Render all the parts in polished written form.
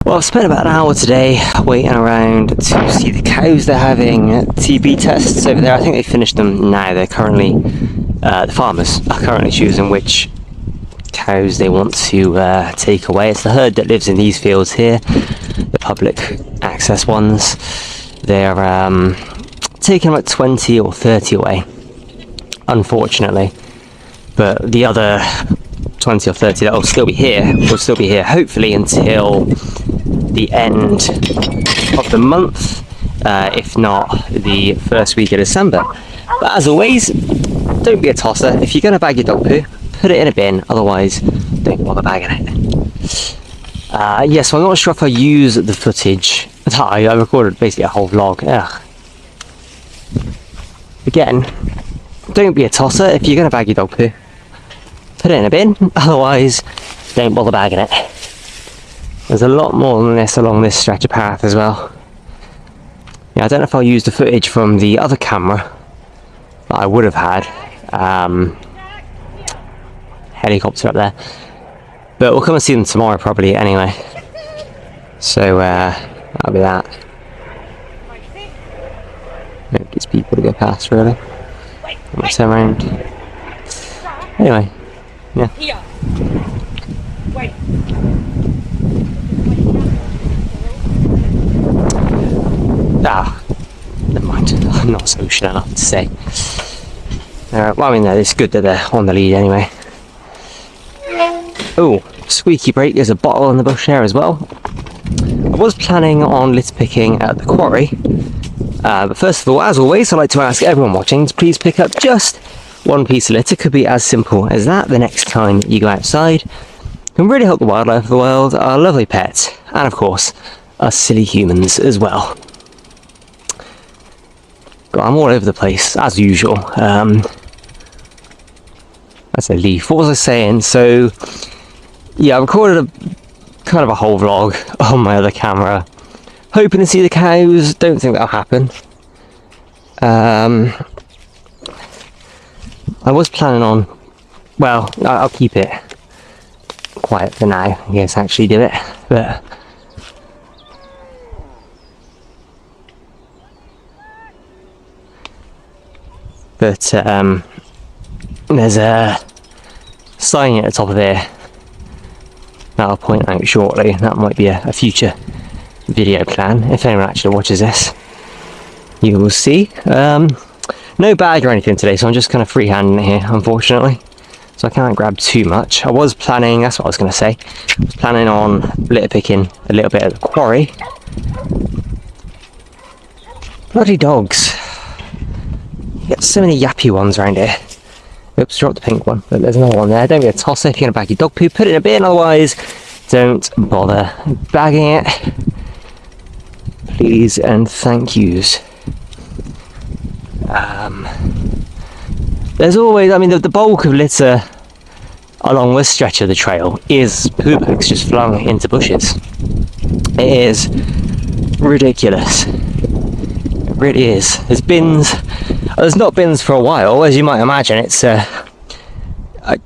Well, I've spent about an hour today waiting around to see the cows. They're having TB tests over there. I think they finished them now. They're currently, the farmers are currently choosing which cows they want to take away. It's the herd that lives in these fields here, the public access ones. They're taking about 20 or 30 away, unfortunately. But the other 20 or 30 that will still be here hopefully until the end of the month, if not the first week of December. But as always, don't be a tosser. If you're going to bag your dog poo, put it in a bin, otherwise don't bother bagging it. Yeah, so I'm not sure if I use the footage that I recorded, basically a whole vlog. Ugh. Again, don't be a tosser. If you're going to bag your dog poo, put it in a bin, otherwise don't bother bagging it. There's a lot more than this along this stretch of path as well. Yeah, I don't know if I'll use the footage from the other camera that I would have had. Helicopter up there. But we'll come and see them tomorrow probably anyway. So that'll be that. Hope these people to go past really. I'm gonna turn around. Anyway, yeah. Here. Wait. Ah, never mind. I'm not social enough to say. Well, I mean, it's good that they're on the lead anyway. Oh, squeaky break. There's a bottle in the bush there as well. I was planning on litter picking at the quarry. But first of all, as always, I'd like to ask everyone watching to please pick up just one piece of litter. Could be as simple as that the next time you go outside. Can really help the wildlife of the world, our lovely pets, and of course, us silly humans as well. God, I'm all over the place, as usual. That's a leaf. What was I saying? So, yeah, I recorded kind of a whole vlog on my other camera. Hoping to see the cows. Don't think that'll happen. I was planning on... Well, I'll keep it quiet for now. Yes, actually do it. But... there's a sign at the top of here that I'll point out shortly. That might be a future video plan. If anyone actually watches this, you will see. No bag or anything today, so I'm just kind of freehanding it here, unfortunately. So I can't grab too much. I was planning, that's what I was going to say, I was planning on litter picking a little bit at the quarry. Bloody dogs. You get so many yappy ones around here. Oops, dropped the pink one, but there's another one there. Don't be a tosser. If you're going to bag your dog poo, put it in a bin, otherwise don't bother bagging it. Please and thank yous. There's always, I mean, the bulk of litter along this stretch of the trail is poo bags just flung into bushes. It is ridiculous. It really is. There's bins. There's not bins for a while, as you might imagine. It's a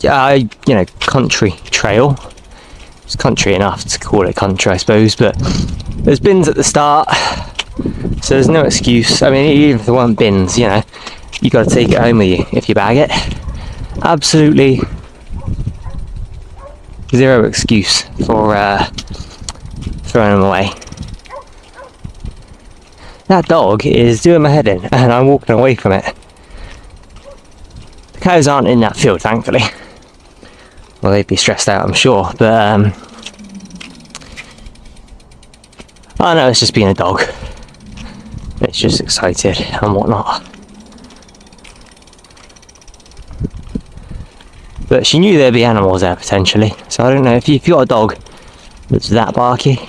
you know, country trail. It's country enough to call it country, I suppose, but there's bins at the start, so there's no excuse. I mean, even if there weren't bins, you know, you got to take it home with you if you bag it. Absolutely zero excuse for throwing them away. That dog is doing my head in, and I'm walking away from it. The cows aren't in that field, thankfully. Well, they'd be stressed out, I'm sure, but I know it's just being a dog. It's just excited and whatnot. But she knew there'd be animals there potentially, so I don't know if you've got a dog that's that barky,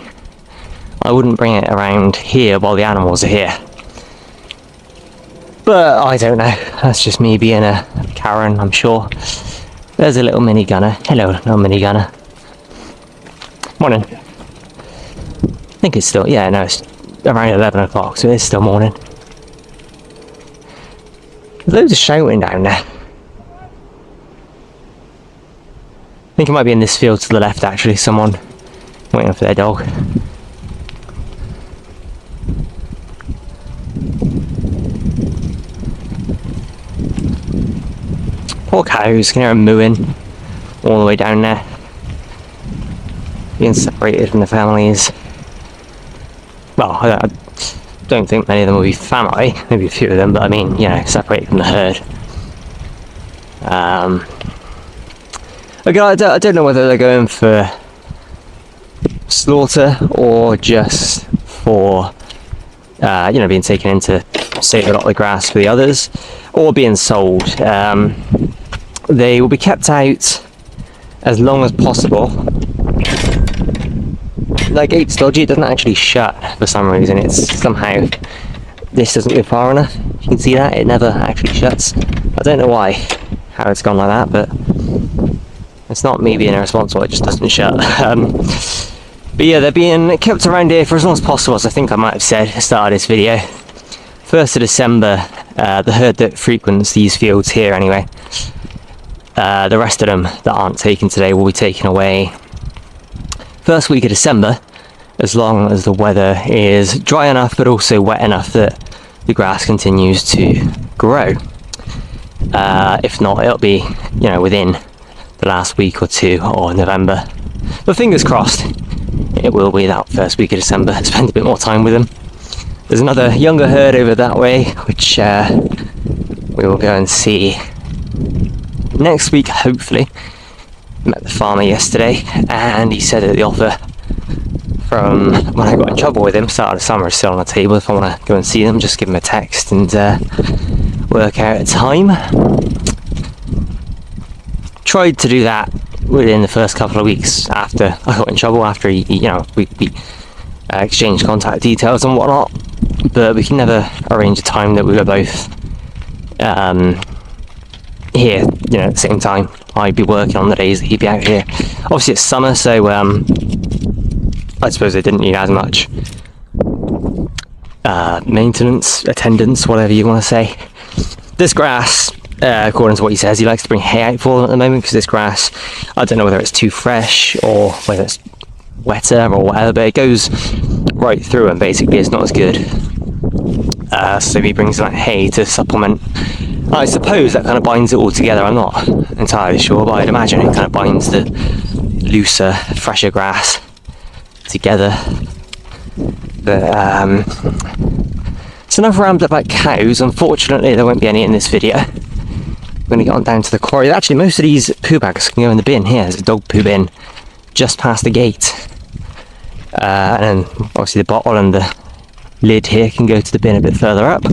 I wouldn't bring it around here while the animals are here. But I don't know, that's just me being a Karen, I'm sure. There's a little mini gunner. Hello, little mini gunner. Morning. I think it's still, yeah, no, it's around 11 o'clock, so it's still morning. There's loads of shouting down there. I think it might be in this field to the left actually, someone waiting for their dog. Poor cows, can hear them mooing all the way down there. Being separated from the families. Well, I don't think many of them will be family, maybe a few of them, but I mean, you know, separated from the herd. Again, I don't know whether they're going for slaughter or just for, you know, being taken in to save a lot of the grass for the others, or being sold. They will be kept out as long as possible. That gate's dodgy, it doesn't actually shut for some reason. It's somehow, this doesn't go far enough. You can see that, it never actually shuts. I don't know why, how it's gone like that, but it's not me being irresponsible, it just doesn't shut. But yeah, they're being kept around here for as long as possible, as I think I might have said at the start of this video. 1st of December, the herd that frequents these fields here anyway, the rest of them that aren't taken today will be taken away first week of December, as long as the weather is dry enough but also wet enough that the grass continues to grow. If not, it'll be, you know, within the last week or two of November. But fingers crossed, it will be that first week of December. Spend a bit more time with them. There's another younger herd over that way, which we will go and see next week, hopefully. Met the farmer yesterday, and he said that the offer from when I got in trouble with him, start of the summer, is still on the table. If I want to go and see them, just give him a text and work out a time. Tried to do that within the first couple of weeks after I got in trouble, after we exchanged contact details and whatnot, but we can never arrange a time that we were both here, you know, at the same time. I'd be working on the days that he'd be out here. Obviously it's summer, so I suppose they didn't need as much maintenance, attendance, whatever you want to say. This grass, according to what he says, he likes to bring hay out for them at the moment, because this grass, I don't know whether it's too fresh or whether it's wetter or whatever, but it goes right through and basically it's not as good. So he brings like hay to supplement. I suppose that kind of binds it all together. I'm not entirely sure, but I'd imagine it kind of binds the looser, fresher grass together. But it's enough rambled about cows. Unfortunately, there won't be any in this video. I'm going to get on down to the quarry. Actually, most of these poo bags can go in the bin here. There's a dog poo bin just past the gate. And then obviously the bottle and the lid here can go to the bin a bit further up.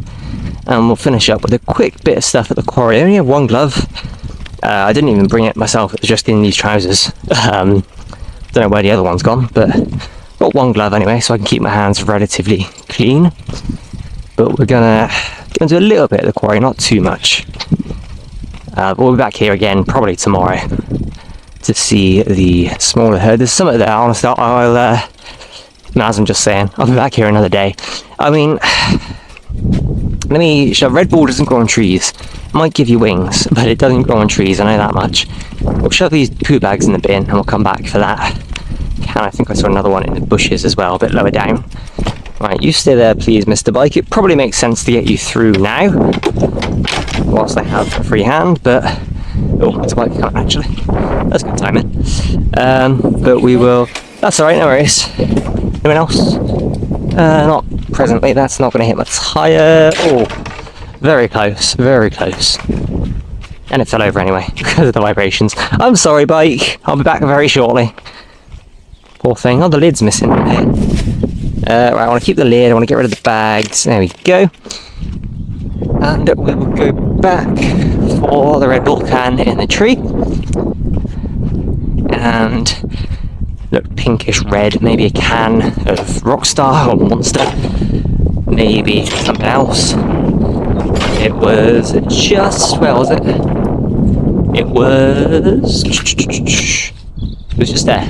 And we'll finish up with a quick bit of stuff at the quarry. I only have one glove. I didn't even bring it myself, it was just in these trousers. Don't know where the other one's gone, but got one glove anyway, so I can keep my hands relatively clean. But we're gonna do a little bit at the quarry, not too much. But we'll be back here again probably tomorrow to see the smaller herd. There's some of there, honestly. As I'm just saying, I'll be back here another day. I mean, let me show. Red ball doesn't grow on trees. It might give you wings, but it doesn't grow on trees, I know that much. We'll shove these poo bags in the bin and we'll come back for that. And I think I saw another one in the bushes as well, a bit lower down. Right, you stay there please, Mr. Bike. It probably makes sense to get you through now, whilst I have a free hand, but... Oh, it's a bike coming actually. That's good timing. But we will... That's alright, no worries. Anyone else? Not presently, that's not going to hit my tyre. Oh, very close, very close. And it fell over anyway, because of the vibrations. I'm sorry, bike. I'll be back very shortly. Poor thing. Oh, the lid's missing. Right, I want to keep the lid, I want to get rid of the bags. There we go. And we will go back for the Red Bull can in the tree. And... look pinkish red, maybe a can of Rockstar or Monster, maybe something else. It was just, where was it? It was just there.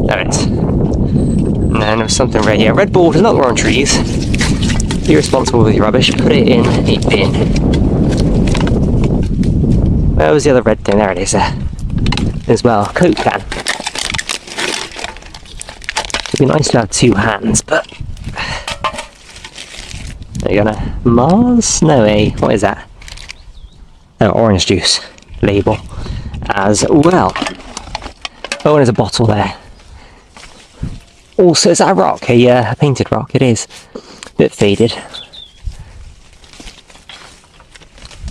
There it is. And then there was something red. Yeah, Red Bull does not grow on trees. Be responsible with your rubbish, put it in a bin. Where was the other red thing? There it is there. As well, Coke can. It'd be nice to have two hands, but... Are you gonna... Mars? No, what is that? Oh, orange juice. label as well. Oh, and there's a bottle there. Also, is that a rock? A painted rock? It is. A bit faded.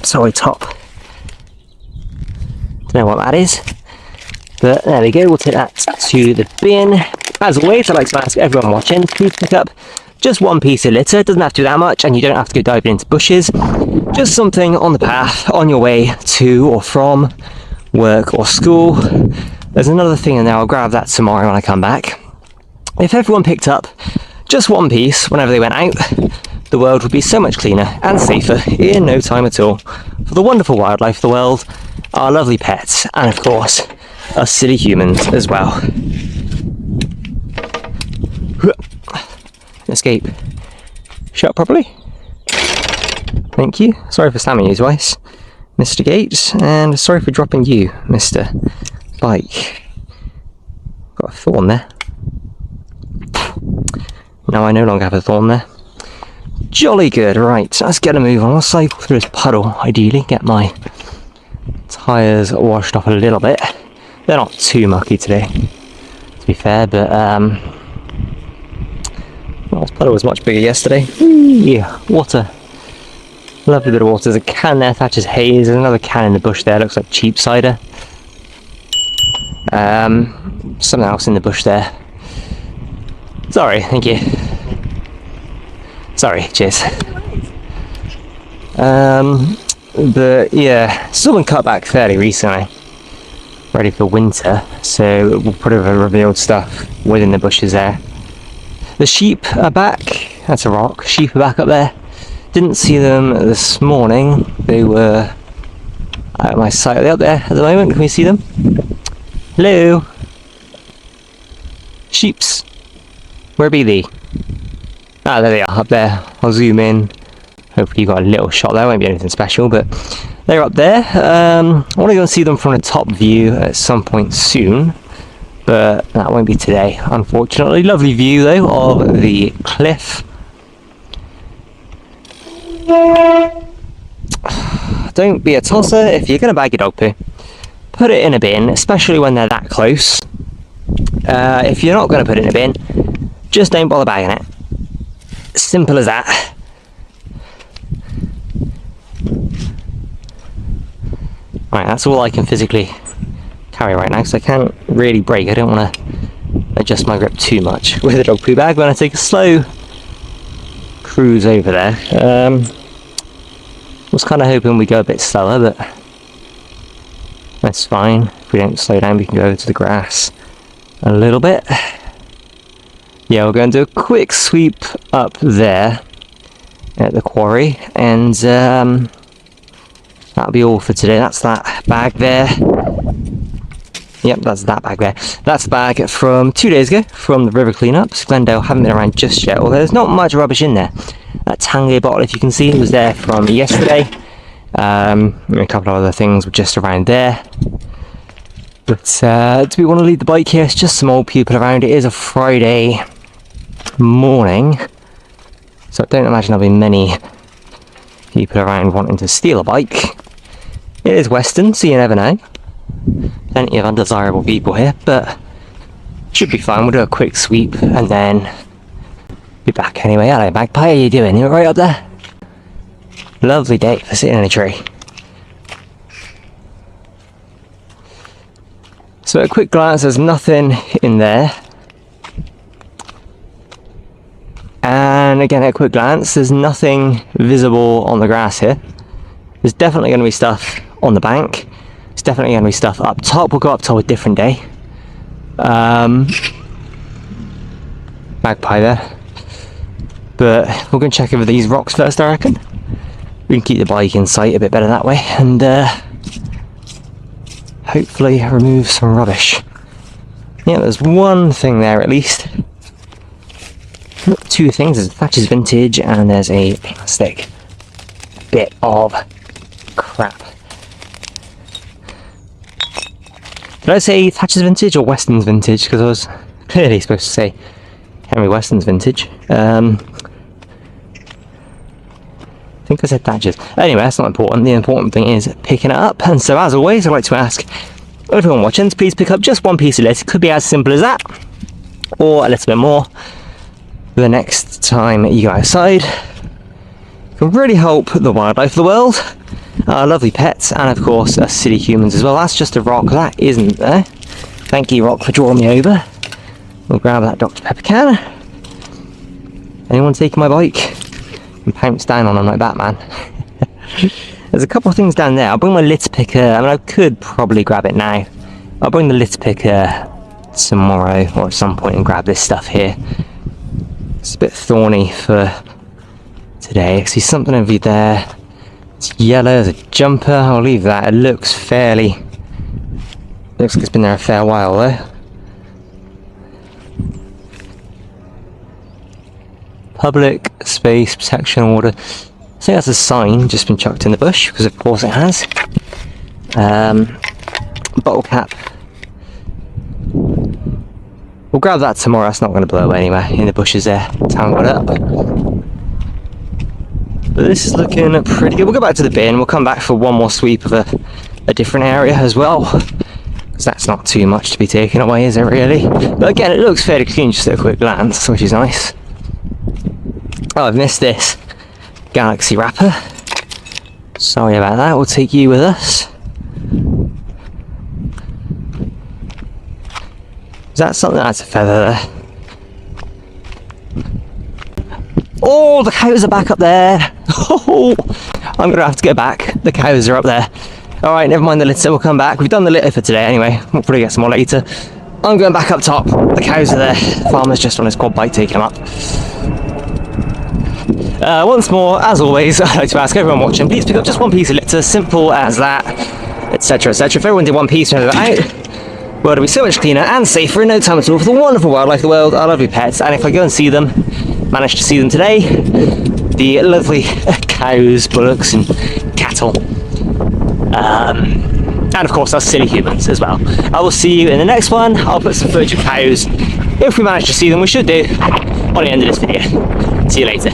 Sorry, top. Don't know what that is. But there we go, we'll take that to the bin. As always, I'd like to ask everyone watching, please pick up just one piece of litter. It doesn't have to do that much, and you don't have to go diving into bushes. Just something on the path, on your way to or from work or school. There's another thing in there, I'll grab that tomorrow when I come back. If everyone picked up just one piece whenever they went out, the world would be so much cleaner and safer in no time at all. For the wonderful wildlife of the world, our lovely pets, and of course, us silly humans as well. Escape. Shut up properly. Thank you. Sorry for slamming you twice, Mr. Gates, and sorry for dropping you, Mr. Bike. Got a thorn there. No, I no longer have a thorn there. Jolly good. Right, let's get a move on. I'll cycle through this puddle, ideally, get my tyres washed off a little bit. They're not too mucky today, to be fair, but well, this puddle was much bigger yesterday. Yeah, water. Lovely bit of water. There's a can there, Thatcher's Haze. There's another can in the bush there, looks like cheap cider. Something else in the bush there. Sorry, thank you. Sorry, cheers. But yeah, it's all been cut back fairly recently. Ready for winter, so we'll put over revealed stuff within the bushes there. The sheep are back. That's a rock. Sheep are back up there. Didn't see them this morning. They were at my site. Are they up there at the moment? Can we see them? Hello? Sheeps. Where be they? Ah, there they are, up there. I'll zoom in. Hopefully you got a little shot there. Won't be anything special, but they're up there. I want to go and see them from a top view at some point soon, but that won't be today, unfortunately. Lovely view though of the cliff. Don't be a tosser. If you're going to bag your dog poo, put it in a bin, especially when they're that close. If you're not going to put it in a bin, just don't bother bagging it. Simple as that. Right, that's all I can physically carry right now, because I can't really brake. I don't want to adjust my grip too much with a dog poo bag when I take a slow cruise over there. Was kind of hoping we go a bit slower, but that's fine. If we don't slow down, we can go over to the grass a little bit. Yeah, we're going to do a quick sweep up there at the quarry, and that'll be all for today. That's that bag there. Yep, that's that bag there. That's the bag from 2 days ago from the river cleanups. Glendale haven't been around just yet, although there's not much rubbish in there. That Tangier bottle, if you can see, was there from yesterday. A couple of other things were just around there. But do we want to leave the bike here? It's just some old people around. It is a Friday morning, so I don't imagine there'll be many people around wanting to steal a bike. It is Western, so you never know. Plenty of undesirable people here, but should be fine. We'll do a quick sweep and then be back anyway. Hello Magpie, how you doing? You right up there? Lovely day for sitting in a tree. So at a quick glance, there's nothing in there. And again, at a quick glance, there's nothing visible on the grass here. There's definitely going to be stuff on the bank. There's definitely going to be stuff up top. We'll go up top a different day. Magpie there. But we're going to check over these rocks first, I reckon. We can keep the bike in sight a bit better that way, and hopefully remove some rubbish. Yeah, there's one thing there at least. Two things, there's Thatcher's Vintage and there's a plastic bit of crap. Did I say Thatcher's Vintage or Weston's Vintage? Because I was clearly supposed to say Henry Weston's Vintage. I think I said thatchers. Anyway, that's not important. The important thing is picking it up. And so, as always, I'd like to ask everyone watching to please pick up just one piece of litter. It could be as simple as that, or a little bit more. The next time you go outside, it can really help the wildlife of the world, our lovely pets, and of course us silly humans as well. That's just a rock, that isn't there. Thank you, rock, for drawing me over. We'll grab that Dr. Pepper can. Anyone taking my bike? And pounce down on them like Batman. There's a couple of things down there. I'll bring my litter picker. I mean, I could probably grab it now. I'll bring the litter picker tomorrow or at some point and grab this stuff here. It's a bit thorny for today. I see something over there. It's yellow. There's a jumper. I'll leave that. It looks fairly... looks like it's been there a fair while though. Public space protection order. I think that's a sign just been chucked in the bush, because of course it has. Bottle cap. We'll grab that tomorrow. That's not going to blow anyway in the bushes there. Haven't got it up. But this is looking pretty good. We'll go back to the bin. We'll come back for one more sweep of a different area as well, because that's not too much to be taken away, is it really? But again, it looks fairly clean just at a quick glance, which is nice. Oh, I've missed this galaxy wrapper. Sorry about that. We'll take you with us. Is that something? That's a feather there. Oh, the cows are back up there. Oh, I'm going to have to get back. The cows are up there. Alright, never mind the litter. We'll come back. We've done the litter for today anyway. We'll probably get some more later. I'm going back up top. The cows are there. Farmer's just on his quad bike taking them up. Once more, as always, I'd like to ask everyone watching, please pick up just one piece of litter, simple as that, etc, etc. If everyone did one piece and out, the world would be so much cleaner and safer in no time at all for the wonderful wildlife of the world, our lovely pets. And if I go and see them, manage to see them today, the lovely cows, bullocks and cattle, and of course us silly humans as well. I will see you in the next one. I'll put some footage of cows, if we manage to see them, we should do, on the end of this video. See you later.